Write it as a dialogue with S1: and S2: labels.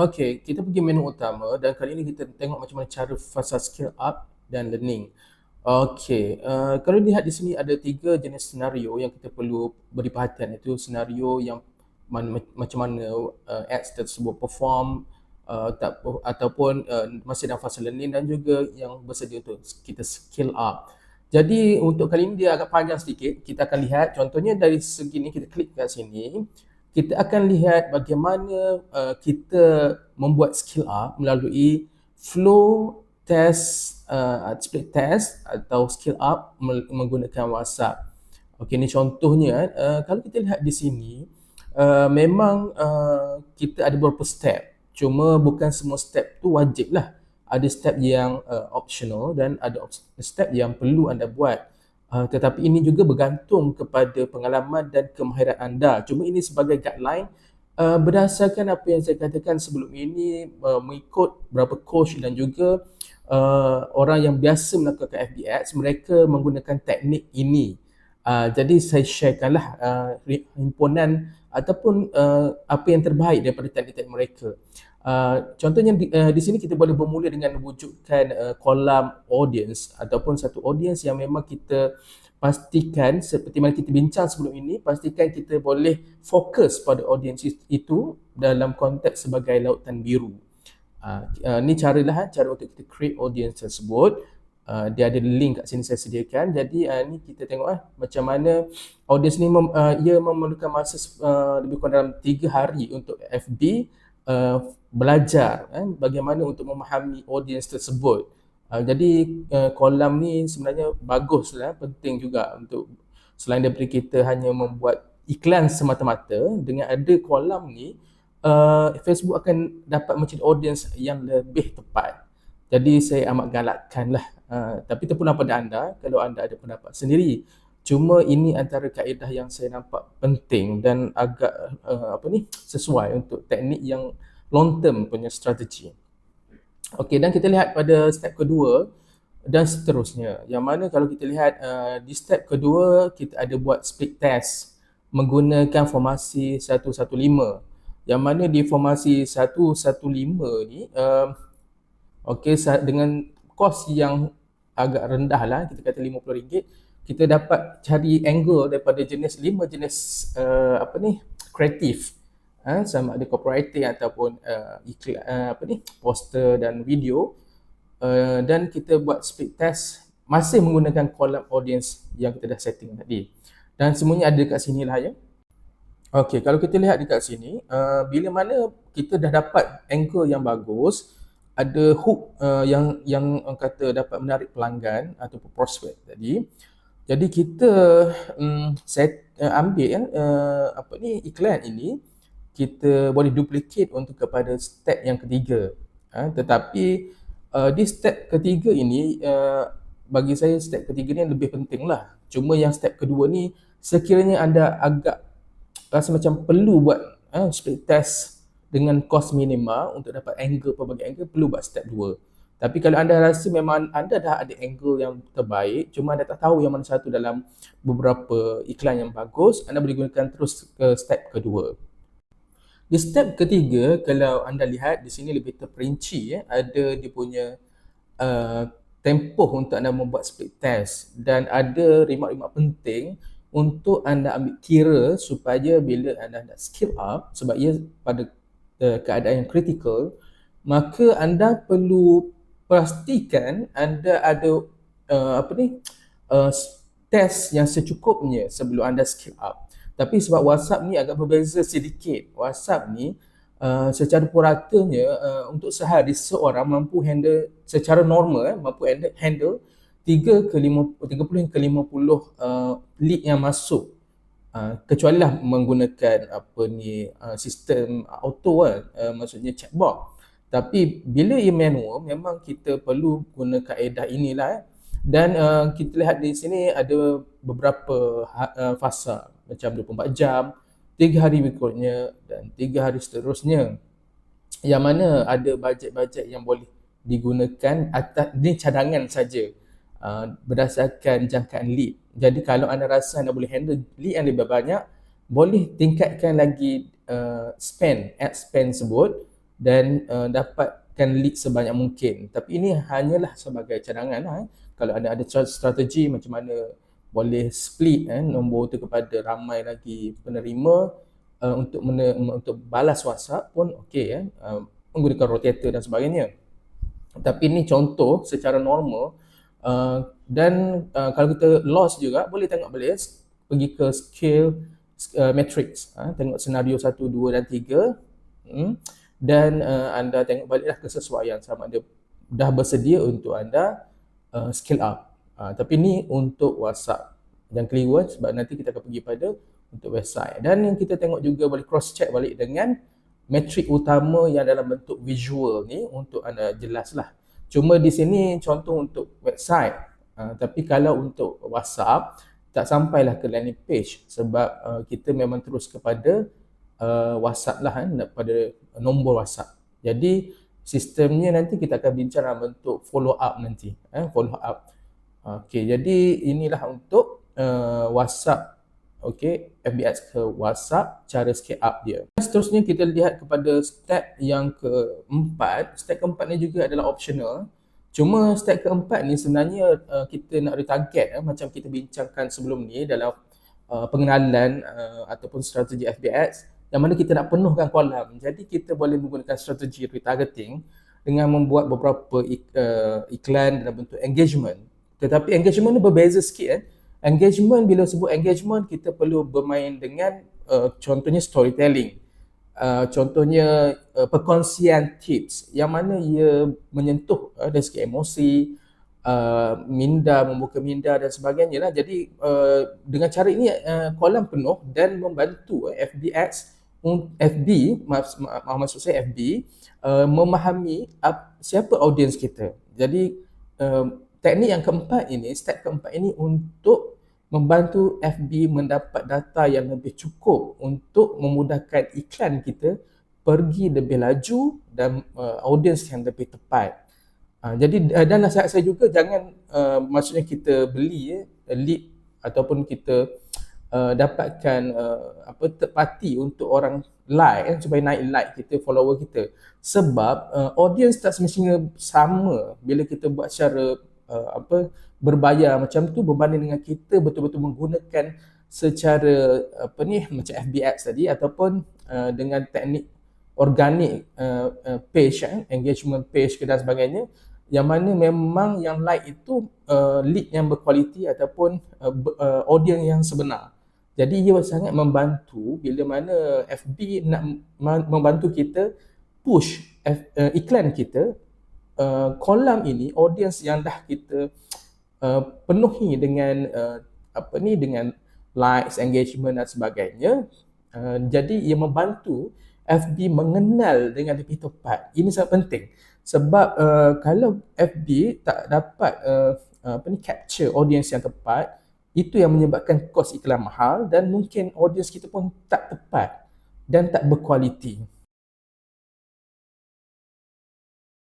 S1: Okey, kita pergi menu utama dan kali ini kita tengok macam mana cara fasa skill up dan learning. Okey, kalau lihat di sini ada 3 jenis senario yang kita perlu beri perhatian, iaitu senario yang macam mana ads tersebut perform, ataupun masih dalam fasa learning, dan juga yang bersedia untuk kita skill up. Jadi untuk kali ini dia agak panjang sedikit. Kita akan lihat contohnya dari segi ni, kita klik kat sini. Kita akan lihat bagaimana kita membuat skill up melalui flow test, split test atau skill up menggunakan WhatsApp. Okey, ni contohnya. Kalau kita lihat di sini, memang kita ada beberapa step. Cuma bukan semua step tu wajib lah. Ada step yang optional dan ada step yang perlu anda buat. Tetapi ini juga bergantung kepada pengalaman dan kemahiran anda. Cuma ini sebagai guideline berdasarkan apa yang saya katakan sebelum ini, mengikut beberapa coach dan juga orang yang biasa melakukan FB Ads, mereka menggunakan teknik ini. Jadi saya sharekanlah himpunan ataupun apa yang terbaik daripada teknik-teknik mereka. Contohnya di sini kita boleh bermula dengan wujudkan kolam audience ataupun satu audience yang memang kita pastikan, seperti mana kita bincang sebelum ini, pastikan kita boleh fokus pada audience itu dalam konteks sebagai lautan biru. Ni cara untuk kita create audience tersebut. Dia ada link kat sini saya sediakan. Jadi ni kita tengok macam mana audience ni ia memerlukan masa lebih kurang dalam 3 hari untuk FB belajar bagaimana untuk memahami audience tersebut. Jadi kolam ni sebenarnya baguslah, penting juga untuk selain daripada kita hanya membuat iklan semata-mata, dengan ada kolam ni Facebook akan dapat mencari audience yang lebih tepat. Jadi saya amat galakkanlah. Tapi terpulang pada anda kalau anda ada pendapat sendiri. Cuma ini antara kaedah yang saya nampak penting dan agak sesuai untuk teknik yang long term punya strategi. Okey, dan kita lihat pada step kedua dan seterusnya. Yang mana kalau kita lihat di step kedua, kita ada buat split test menggunakan formasi 115. Yang mana di formasi 115 ni dengan kos yang agak rendah lah, kita kata RM50, kita dapat cari angle daripada 5 jenis kreatif, sama ada copywriting ataupun iklan, poster dan video, dan kita buat split test masih menggunakan kolom audience yang kita dah setting tadi, dan semuanya ada dekat sini lah ya. Okey, kalau kita lihat dekat sini, bila mana kita dah dapat angle yang bagus, ada hook yang kata dapat menarik pelanggan ataupun prospect tadi. Jadi kita ambil iklan ini, kita boleh duplicate untuk kepada step yang ketiga. Tetapi di step ketiga ini, bagi saya step ketiga ni lebih penting lah. Cuma yang step kedua ni, sekiranya anda agak rasa macam perlu buat split test dengan kos minima untuk dapat angle, pelbagai angle, perlu buat step 2. Tapi kalau anda rasa memang anda dah ada angle yang terbaik, cuma anda tak tahu yang mana satu dalam beberapa iklan yang bagus, anda boleh gunakan terus ke step kedua. Di step ketiga, kalau anda lihat di sini lebih terperinci, ada dia punya tempoh untuk anda membuat split test, dan ada remark-remark penting untuk anda ambil kira supaya bila anda nak skill up, sebab ia pada keadaan yang kritikal, maka anda perlu pastikan anda ada test yang secukupnya sebelum anda skill up. Tapi sebab WhatsApp ni agak berbeza sedikit. WhatsApp ni secara puratanya untuk sehari seorang mampu handle secara normal, mampu handle 30 hingga 50 lead yang masuk. Kecuali lah menggunakan sistem auto maksudnya chatbot. Tapi bila ia manual, memang kita perlu guna kaedah inilah. Dan kita lihat di sini ada beberapa fasa, macam 24 jam, 3 hari berikutnya dan 3 hari seterusnya. Yang mana ada bajet-bajet yang boleh digunakan atas, ni cadangan saja, berdasarkan jangkaan lead. Jadi kalau anda rasa anda boleh handle lead yang lebih banyak, boleh tingkatkan lagi ad spend sebut dan dapatkan lead sebanyak mungkin. Tapi ini hanyalah sebagai cadangan lah. Kalau ada strategi macam mana boleh split nombor tu kepada ramai lagi penerima untuk balas WhatsApp pun okey menggunakan rotator dan sebagainya. Tapi ini contoh secara normal dan kalau kita loss juga boleh tengok balik pergi ke skill matrix, tengok senario 1, 2 dan 3 dan anda tengok baliklah kesesuaian sama ada dah bersedia untuk anda scale up. Tapi ni untuk WhatsApp. Jangan keliru sebab nanti kita akan pergi pada untuk website. Dan yang kita tengok juga boleh cross check balik dengan metrik utama yang dalam bentuk visual ni untuk anda jelaslah. Cuma di sini contoh untuk website. Tapi kalau untuk WhatsApp tak sampailah ke landing page sebab kita memang terus kepada WhatsApp lah pada nombor WhatsApp. Jadi sistemnya nanti kita akan bincang dalam bentuk follow up nanti. Follow up. Okey, jadi inilah untuk WhatsApp. Okey, FBX ke WhatsApp, cara scale up dia. Seterusnya kita lihat kepada step yang keempat. Step keempat ni juga adalah optional. Cuma step keempat ni sebenarnya kita nak retarget macam kita bincangkan sebelum ni dalam pengenalan ataupun strategi FBX yang mana kita nak penuhkan kolam. Jadi kita boleh menggunakan strategi retargeting dengan membuat beberapa iklan dalam bentuk engagement. Tetapi engagement ni berbeza sikit. Engagement, bila sebut engagement, kita perlu bermain dengan contohnya storytelling. Contohnya perkongsian tips yang mana ia menyentuh dari segi emosi, minda, membuka minda dan sebagainya lah. Jadi dengan cara ini kolam penuh dan membantu maksud saya FB memahami siapa audiens kita. Jadi teknik yang keempat ini, step keempat ini untuk membantu FB mendapat data yang lebih cukup untuk memudahkan iklan kita pergi lebih laju dan audiens yang lebih tepat. Jadi dan nasihat saya juga jangan maksudnya kita beli lead ataupun kita dapatkan third party untuk orang like supaya naik like kita, follower kita. Sebab audiens tak semestinya sama bila kita buat secara berbayar macam tu berbanding dengan kita betul-betul menggunakan secara macam FBX tadi ataupun dengan teknik organik page, engagement page dan sebagainya, yang mana memang yang like itu lead yang berkualiti ataupun audience yang sebenar. Jadi ia sangat membantu bila mana FB nak membantu kita push iklan kita kolam ini, audience yang dah kita penuhi dengan dengan likes, engagement dan sebagainya. Jadi ia membantu FB mengenal dengan lebih tepat. Ini sangat penting sebab kalau FB tak dapat capture audience yang tepat, itu yang menyebabkan kos iklan mahal dan mungkin audience kita pun tak tepat dan tak berkualiti.